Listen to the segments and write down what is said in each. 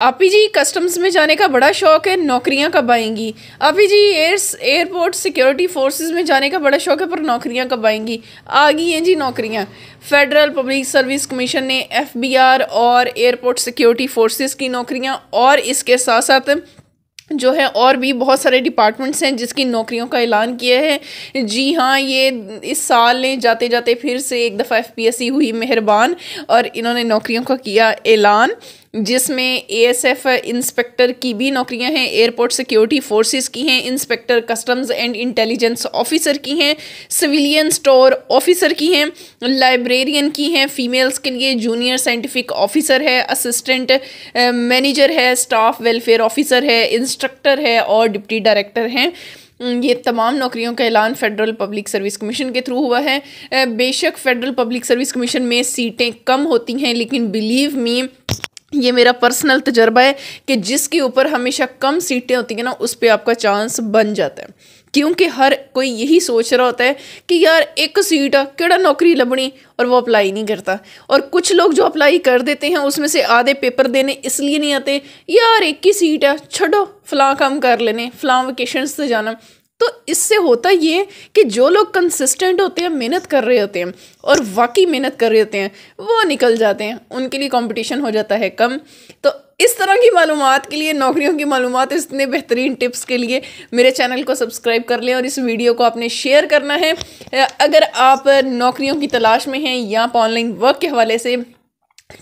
आपी जी कस्टम्स में जाने का बड़ा शौक है, नौकरियां कब आएंगी? आपी जी एयरपोर्ट सिक्योरिटी फोर्सेस में जाने का बड़ा शौक है, पर नौकरियां कब आएंगी? आ गई हैं जी नौकरियां। फेडरल पब्लिक सर्विस कमीशन ने एफबीआर और एयरपोर्ट सिक्योरिटी फोर्सेस की नौकरियां और इसके साथ साथ जो है और भी बहुत सारे डिपार्टमेंट्स हैं जिसकी नौकरियों का ऐलान किया है। जी हाँ, ये इस साल ने जाते जाते फिर से एक दफ़ा एफपीएससी हुई मेहरबान और इन्होंने नौकरियों का किया ऐलान, जिसमें एएसएफ इंस्पेक्टर की भी नौकरियां हैं, एयरपोर्ट सिक्योरिटी फोर्सेस की हैं, inspector customs and intelligence officer की हैं, सिविलियन स्टोर ऑफिसर की हैं, लाइब्रेरियन की हैं, फीमेल्स के लिए जूनियर साइंटिफिक ऑफिसर है, असिस्टेंट मैनेजर है, स्टाफ वेलफेयर ऑफिसर है, इंस्ट्रक्टर है और डिप्टी डायरेक्टर हैं। ये तमाम नौकरियों का ऐलान फेडरल पब्लिक सर्विस कमीशन के थ्रू हुआ है। बेशक फेडरल पब्लिक सर्विस कमीशन में सीटें कम होती हैं, लेकिन बिलीव मी, ये मेरा पर्सनल तजर्बा है कि जिसके ऊपर हमेशा कम सीटें होती हैं ना, उस पर आपका चांस बन जाता है, क्योंकि हर कोई यही सोच रहा होता है कि यार एक सीट है, केड़ा नौकरी लभनी, और वो अप्लाई नहीं करता। और कुछ लोग जो अप्लाई कर देते हैं उसमें से आधे पेपर देने इसलिए नहीं आते, यार एक ही सीट है, छड़ो फलां काम कर लेने, फलां वेकेशंस से जाना। तो इससे होता ये कि जो लोग कंसिस्टेंट होते हैं, मेहनत कर रहे होते हैं और वाकई मेहनत कर रहे होते हैं, वो निकल जाते हैं, उनके लिए कंपटीशन हो जाता है कम। तो इस तरह की मालूमात के लिए, नौकरियों की मालूमात, इतने बेहतरीन टिप्स के लिए मेरे चैनल को सब्सक्राइब कर लें और इस वीडियो को आपने शेयर करना है। अगर आप नौकरियों की तलाश में हैं या आप ऑनलाइन वर्क के हवाले से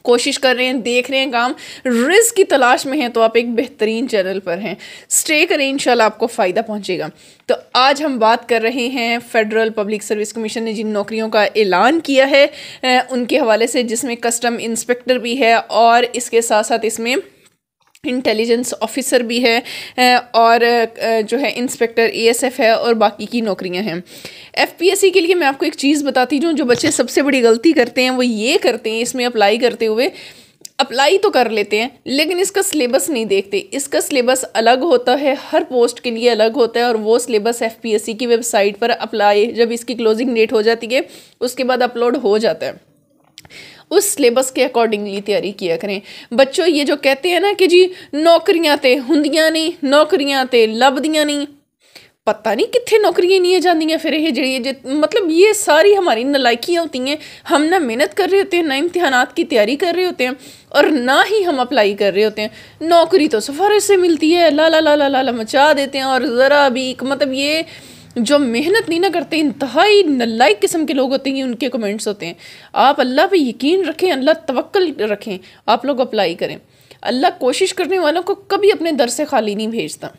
कोशिश कर रहे हैं, देख रहे हैं काम, रिस्क की तलाश में हैं, तो आप एक बेहतरीन चैनल पर हैं। स्टे करें, इंशाल्लाह आपको फ़ायदा पहुंचेगा। तो आज हम बात कर रहे हैं फेडरल पब्लिक सर्विस कमीशन ने जिन नौकरियों का ऐलान किया है उनके हवाले से, जिसमें कस्टम इंस्पेक्टर भी है और इसके साथ साथ इसमें इंटेलिजेंस ऑफिसर भी है और जो है इंस्पेक्टर एएसएफ है और बाकी की नौकरियां हैं। एफपीएससी के लिए मैं आपको एक चीज़ बताती हूँ, जो बच्चे सबसे बड़ी गलती करते हैं वो ये करते हैं, इसमें अप्लाई करते हुए अप्लाई तो कर लेते हैं लेकिन इसका सिलेबस नहीं देखते। इसका सिलेबस अलग होता है, हर पोस्ट के लिए अलग होता है, और वो सिलेबस एफपीएससी की वेबसाइट पर अप्लाई, जब इसकी क्लोजिंग डेट हो जाती है उसके बाद अपलोड हो जाता है। उस सिलेबस के अकॉर्डिंगली तैयारी किया करें। बच्चों, ये जो कहते हैं ना कि जी नौकरियां ते हुंदियां नहीं, नौकरियां ते लभदियां नहीं, पता नहीं कितने नौकरियां नहीं जांदियां फिर ये जी, मतलब ये सारी हमारी नलायकियां होती हैं। हम ना मेहनत कर रहे होते हैं, ना इम्तिहानात की तैयारी कर रहे होते हैं और ना ही हम अप्लाई कर रहे होते हैं। नौकरी तो सिफारिश से मिलती है, ला ला ला ला ला, ला मचा देते हैं, और ज़रा भी मतलब ये जो मेहनत नहीं ना करते, इंतहाई नलायक किस्म के लोग होते हैं, उनके कमेंट्स होते हैं। आप अल्लाह पे यकीन रखें, अल्लाह तवक्कल रखें, आप लोग अप्लाई करें। अल्लाह कोशिश करने वालों को कभी अपने दर से खाली नहीं भेजता,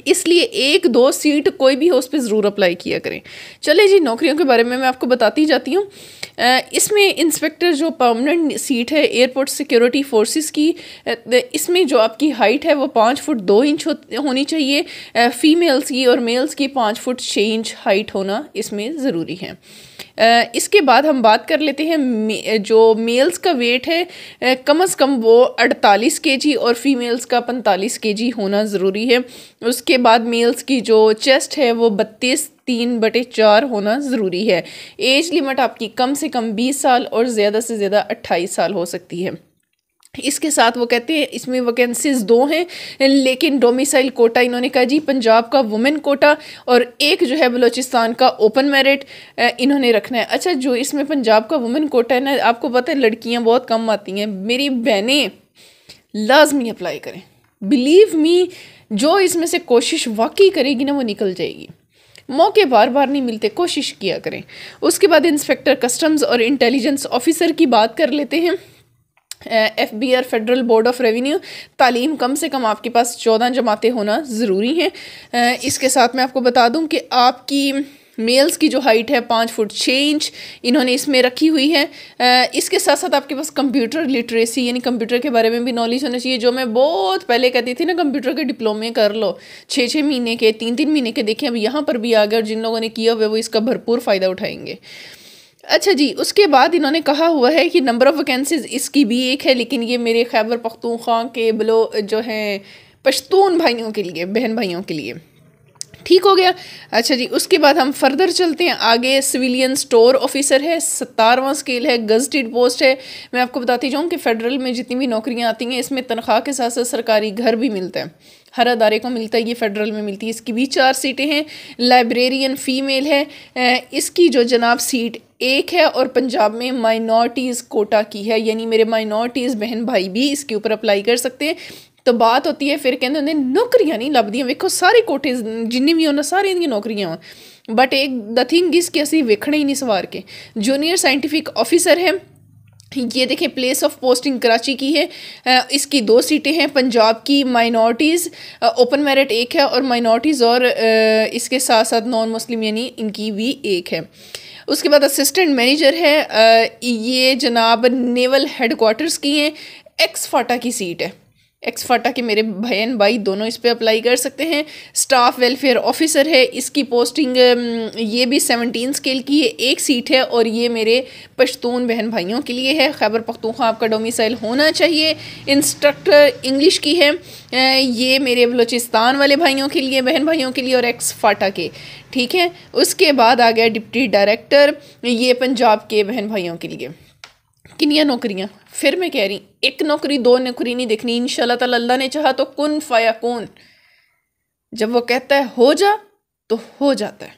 इसलिए एक दो सीट कोई भी हो उस पर ज़रूर अप्लाई किया करें। चले जी, नौकरियों के बारे में मैं आपको बताती जाती हूँ। इसमें इंस्पेक्टर जो परमानेंट सीट है एयरपोर्ट सिक्योरिटी फोर्सेस की, इसमें जो आपकी हाइट है वो 5 फुट 2 इंच होनी चाहिए। फीमेल्स की और मेल्स की 5 फुट 6 इंच हाइट होना इसमें ज़रूरी है। इसके बाद हम बात कर लेते हैं जो मेल्स का वेट है कम से कम वो 48 केजी और फीमेल्स का 45 केजी होना ज़रूरी है। उसके बाद मेल्स की जो चेस्ट है वो 32/3 होना ज़रूरी है। एज लिमिट आपकी कम से कम 20 साल और ज़्यादा से ज़्यादा 28 साल हो सकती है। इसके साथ वो कहते हैं इसमें वैकेंसीज 2 हैं, लेकिन डोमिसाइल कोटा इन्होंने कहा जी पंजाब का वुमेन कोटा और एक जो है बलूचिस्तान का ओपन मेरिट इन्होंने रखना है। अच्छा, जो इसमें पंजाब का वुमेन कोटा है ना, आपको पता है लड़कियां बहुत कम आती हैं। मेरी बहनें लाजमी अप्लाई करें, बिलीव मी, जो इसमें से कोशिश वाकई करेगी ना वो निकल जाएगी। मौके बार बार नहीं मिलते, कोशिश किया करें। उसके बाद इंस्पेक्टर कस्टम्स और इंटेलिजेंस ऑफिसर की बात कर लेते हैं। FBR federal board of revenue, तालीम कम से कम आपके पास 14 जमातें होना ज़रूरी हैं। इसके साथ मैं आपको बता दूं कि आपकी मेल्स की जो हाइट है 5 फुट 6 इंच इन्होंने इसमें रखी हुई है। इसके साथ साथ आपके पास कंप्यूटर लिटरेसी यानी कंप्यूटर के बारे में भी नॉलेज होना चाहिए। जो मैं बहुत पहले कहती थी ना, कंप्यूटर के डिप्लोमे कर लो, 6-6 महीने के, 3-3 महीने के, देखें अब यहाँ पर भी आ गए और जिन लोगों ने किया हुआ वो इसका भरपूर फ़ायदा उठाएंगे। अच्छा जी, उसके बाद इन्होंने कहा हुआ है कि नंबर ऑफ़ वैकेंसीज इसकी भी एक है, लेकिन ये मेरे खैबर पख्तूनख्वा के जो हैं पश्तून भाइयों के लिए, बहन भाइयों के लिए, ठीक हो गया। अच्छा जी, उसके बाद हम फर्दर चलते हैं आगे। सिविलियन स्टोर ऑफिसर है, 17वां स्केल है, गजटेड पोस्ट है। मैं आपको बताती जाऊँ कि फेडरल में जितनी भी नौकरियां आती हैं इसमें तनख्वाह के साथ साथ सरकारी घर भी मिलता है, हर अदारे को मिलता है, ये फेडरल में मिलती है। इसकी भी 4 सीटें हैं। लाइब्रेरियन फ़ीमेल है, इसकी जो जनाब सीट 1 है और पंजाब में माइनॉरिटीज़ कोटा की है, यानी मेरे माइनॉरिटीज़ बहन भाई भी इसके ऊपर अप्लाई कर सकते हैं। तो बात होती है फिर कहते होंगे नौकरियां नहीं लभदियां, वेखो सारे कोटे जिन्नी भी होना सारे दी नौकरियां हो, बट एक द थिंग इस कि असी वेखने ही नहीं सवार के। जूनियर साइंटिफिक ऑफिसर है, ये देखें प्लेस ऑफ पोस्टिंग कराची की है। इसकी 2 सीटें हैं। पंजाब की माइनॉरिटीज़ ओपन मेरिट 1 है और माइनॉरिटीज़ और इसके साथ साथ नॉन मुस्लिम यानी इनकी भी 1 है। उसके बाद असिस्टेंट मैनेजर है, ये जनाब नेवल हेडक्वार्टर्स की हैं, एक्स फाटा की सीट है। एक्स फाटा के मेरे बहन भाई दोनों इस पे अप्लाई कर सकते हैं। स्टाफ वेलफेयर ऑफिसर है, इसकी पोस्टिंग ये भी 17 स्केल की है, 1 सीट है और ये मेरे पश्तून बहन भाइयों के लिए है। खैबर पख्तूनख्वा आपका डोमिसाइल होना चाहिए। इंस्ट्रक्टर इंग्लिश की है, ये मेरे बलूचिस्तान वाले भाइयों के लिए, बहन भाइयों के लिए और एक्स फाटा के, ठीक है। उसके बाद आ गया डिप्टी डायरेक्टर, ये पंजाब के बहन भाइयों के लिए। किनिया नौकरियां, फिर मैं कह रही 1 नौकरी 2 नौकरी नहीं देखनी, इंशाल्लाह ताला अल्लाह ने चाहा तो कुन फाया कून, जब वो कहता है हो जा तो हो जाता है।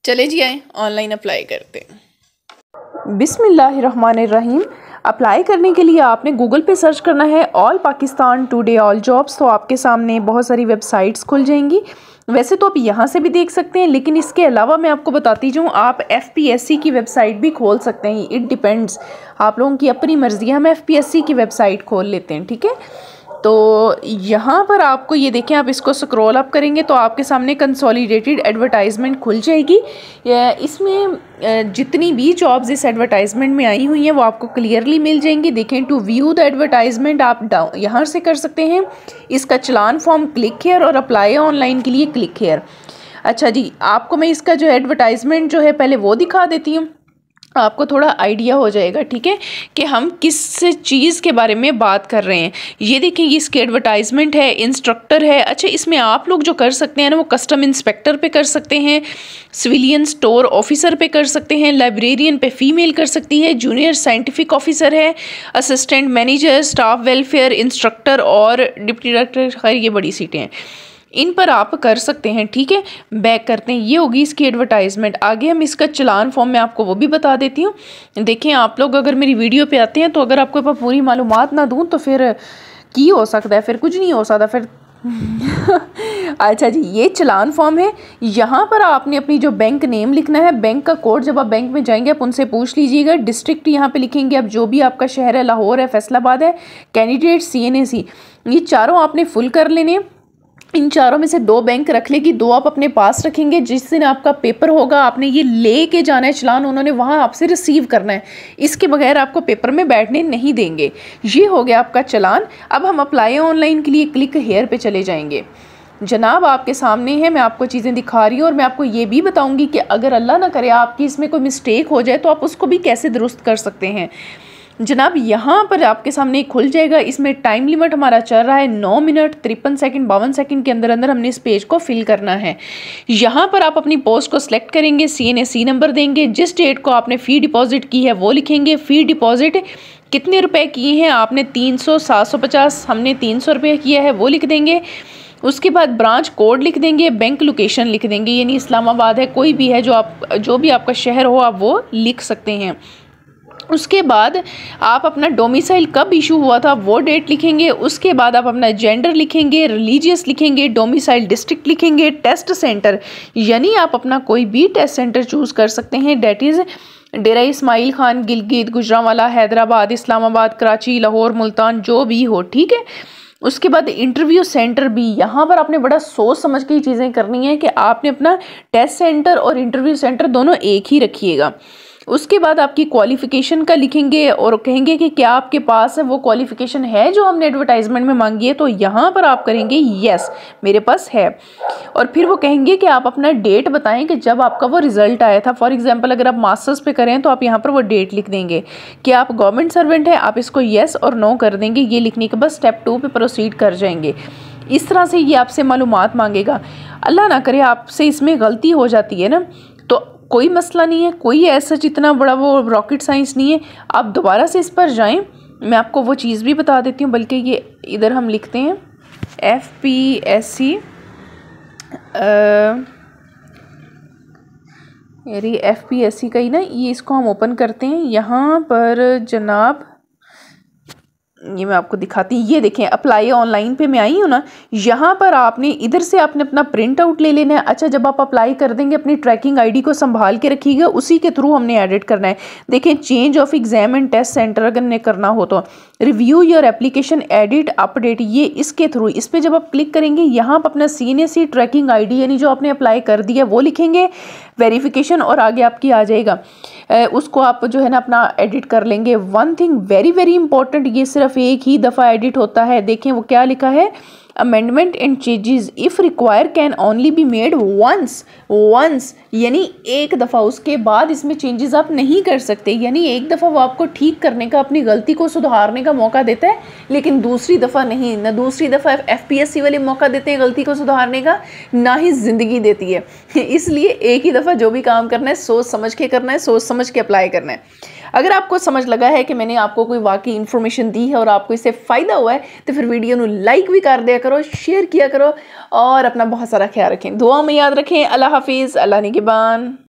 चले जी आए ऑनलाइन अप्लाई करते हैं। बिस्मिल्लाहिर्रहमानिर्रहीम। अप्लाई करने के लिए आपने गूगल पे सर्च करना है all Pakistan today all jobs, तो आपके सामने बहुत सारी वेबसाइट्स खुल जाएंगी। वैसे तो आप यहाँ से भी देख सकते हैं, लेकिन इसके अलावा मैं आपको बताती जाऊँ आप FPSC की वेबसाइट भी खोल सकते हैं। इट डिपेंड्स, आप लोगों की अपनी मर्ज़ी है। हम FPSC की वेबसाइट खोल लेते हैं, ठीक है। तो यहाँ पर आपको ये देखें, आप इसको स्क्रॉल अप करेंगे तो आपके सामने कंसोलिडेटेड एडवर्टाइजमेंट खुल जाएगी। इसमें जितनी भी जॉब्स इस एडवर्टाइजमेंट में आई हुई हैं वो आपको क्लियरली मिल जाएंगी। देखें, टू व्यू द एडवर्टाइजमेंट आप यहाँ से कर सकते हैं। इसका चलान फॉर्म क्लिक हेयर और अप्लाई ऑनलाइन के लिए क्लिक हेयर। अच्छा जी, आपको मैं इसका जो एडवर्टाइजमेंट जो है पहले वो दिखा देती हूँ, आपको थोड़ा आइडिया हो जाएगा, ठीक है, कि हम किस चीज़ के बारे में बात कर रहे हैं। ये देखिए, ये इसकी एडवर्टाइजमेंट है, इंस्ट्रक्टर है। अच्छा, इसमें आप लोग जो कर सकते हैं ना वो कस्टम इंस्पेक्टर पे कर सकते हैं, सिविलियन स्टोर ऑफिसर पे कर सकते हैं, लाइब्रेरियन पे फीमेल कर सकती है, जूनियर साइंटिफिक ऑफिसर है, assistant manager, staff welfare, instructor और डिप्टी डायरेक्टर। खैर ये बड़ी सीटें हैं, इन पर आप कर सकते हैं, ठीक है। बैक करते हैं, ये होगी इसकी एडवर्टाइजमेंट। आगे हम इसका चलान फॉर्म मैं आपको वो भी बता देती हूँ। देखें, आप लोग अगर मेरी वीडियो पे आते हैं तो अगर आपको पूरी मालूमात ना दूँ तो फिर की हो सकता है, फिर कुछ नहीं हो सकता फिर अच्छा जी, ये चलान फॉर्म है। यहाँ पर आपने अपनी जो बैंक नेम लिखना है, बैंक का कोड, जब आप बैंक में जाएंगे आप उनसे पूछ लीजिएगा। डिस्ट्रिक्ट यहाँ पे लिखेंगे आप, जो भी आपका शहर है, लाहौर है, फैसलाबाद है, कैंडिडेट CNAC, ये चारों आपने फुल कर लेने। इन चारों में से 2 बैंक रख लेगी, 2 आप अपने पास रखेंगे। जिस दिन आपका पेपर होगा आपने ये ले के जाना है चलान, उन्होंने वहाँ आपसे रिसीव करना है, इसके बगैर आपको पेपर में बैठने नहीं देंगे। ये हो गया आपका चलान। अब हम अप्लाई ऑनलाइन के लिए क्लिक हेयर पे चले जाएंगे। जनाब आपके सामने है, मैं आपको चीज़ें दिखा रही हूँ और मैं आपको ये भी बताऊँगी कि अगर अल्लाह ना करे आपकी इसमें कोई मिस्टेक हो जाए तो आप उसको भी कैसे दुरुस्त कर सकते हैं। जनाब यहाँ पर आपके सामने खुल जाएगा। इसमें टाइम लिमिट हमारा चल रहा है 9 मिनट 53 सेकंड 52 सेकंड के अंदर अंदर हमने इस पेज को फिल करना है। यहाँ पर आप अपनी पोस्ट को सिलेक्ट करेंगे, CNAC नंबर देंगे, जिस डेट को आपने फ़ी डिपॉजिट की है वो लिखेंगे। फ़ी डिपॉजिट कितने रुपए किए हैं आपने, 300, 750, हमने 300 रुपये किया है वो लिख देंगे। उसके बाद ब्रांच कोड लिख देंगे, बैंक लोकेशन लिख देंगे, यानी इस्लामाबाद है, कोई भी है जो भी आपका शहर हो आप वो लिख सकते हैं। उसके बाद आप अपना डोमिसाइल कब इशू हुआ था वो डेट लिखेंगे। उसके बाद आप अपना जेंडर लिखेंगे, रिलीजियस लिखेंगे, डोमिसाइल डिस्ट्रिक्ट लिखेंगे, टेस्ट सेंटर, यानी आप अपना कोई भी टेस्ट सेंटर चूज़ कर सकते हैं। डेट इज़ डेरा इस्माइल खान, गिलगित, गुजरांवाला, हैदराबाद, इस्लामाबाद, कराची, लाहौर, मुल्तान, जो भी हो, ठीक है। उसके बाद इंटरव्यू सेंटर भी, यहाँ पर आपने बड़ा सोच समझ के चीज़ें करनी है कि आपने अपना टेस्ट सेंटर और इंटरव्यू सेंटर दोनों एक ही रखिएगा। उसके बाद आपकी क्वालिफ़िकेशन का लिखेंगे और कहेंगे कि क्या आपके पास है वो क्वालिफ़िकेशन है जो हमने एडवर्टाइजमेंट में मांगी है, तो यहाँ पर आप करेंगे यस मेरे पास है। और फिर वो कहेंगे कि आप अपना डेट बताएं कि जब आपका वो रिज़ल्ट आया था। फॉर एग्जांपल अगर आप मास्टर्स पे करें तो आप यहाँ पर वो डेट लिख देंगे। कि आप गवर्नमेंट सर्वेंट है, आप इसको येस और नो कर देंगे। ये लिखने के बाद स्टेप 2 पे प्रोसीड कर जाएंगे। इस तरह से ये आपसे मालूमात मांगेगा। अल्लाह ना करे आपसे इसमें गलती हो जाती है ना, तो कोई मसला नहीं है, कोई ऐसा जितना बड़ा वो रॉकेट साइंस नहीं है, आप दोबारा से इस पर जाएं। मैं आपको वो चीज़ भी बता देती हूँ, बल्कि ये इधर हम लिखते हैं FPSC यारी FPSC का ही ना, ये इसको हम ओपन करते हैं। यहाँ पर जनाब ये मैं आपको दिखाती हूँ, ये देखें अप्लाई ऑनलाइन पे मैं आई हूँ ना, यहाँ पर आपने इधर से आपने अपना प्रिंट आउट ले लेना है। अच्छा, जब आप अप्लाई कर देंगे अपनी ट्रैकिंग आईडी को संभाल के रखिएगा, उसी के थ्रू हमने एडिट करना है। देखें change of exam and test centre अगर ने करना हो तो review your application edit update, ये इसके थ्रू, इस पर जब आप क्लिक करेंगे यहाँ पर अपना CNSE ट्रैकिंग आईडी यानी जो आपने अप्लाई कर दिया वो लिखेंगे, वेरिफिकेशन, और आगे आपकी आ जाएगा, उसको आप जो है ना अपना एडिट कर लेंगे। One thing very very important, ये सिर्फ एक ही दफ़ा एडिट होता है। देखें वो क्या लिखा है, amendment and changes if require can only be made once, यानी एक दफ़ा, उसके बाद इसमें चेंजेस आप नहीं कर सकते। यानी एक दफ़ा वो आपको ठीक करने का, अपनी गलती को सुधारने का मौका देता है, लेकिन दूसरी दफ़ा नहीं। ना दूसरी दफ़ा FPSC वाले मौका देते हैं गलती को सुधारने का, ना ही ज़िंदगी देती है। इसलिए एक ही दफ़ा जो भी काम करना है सोच समझ के करना है, सोच समझ के अप्लाई करना है। अगर आपको समझ लगा है कि मैंने आपको कोई वाकई इन्फॉर्मेशन दी है और आपको इससे फ़ायदा हुआ है, तो फिर वीडियो को लाइक भी कर दिया करो, शेयर किया करो, और अपना बहुत सारा ख्याल रखें, दुआ में याद रखें। अल्लाह हाफिज़, अल्लाह निगहबान।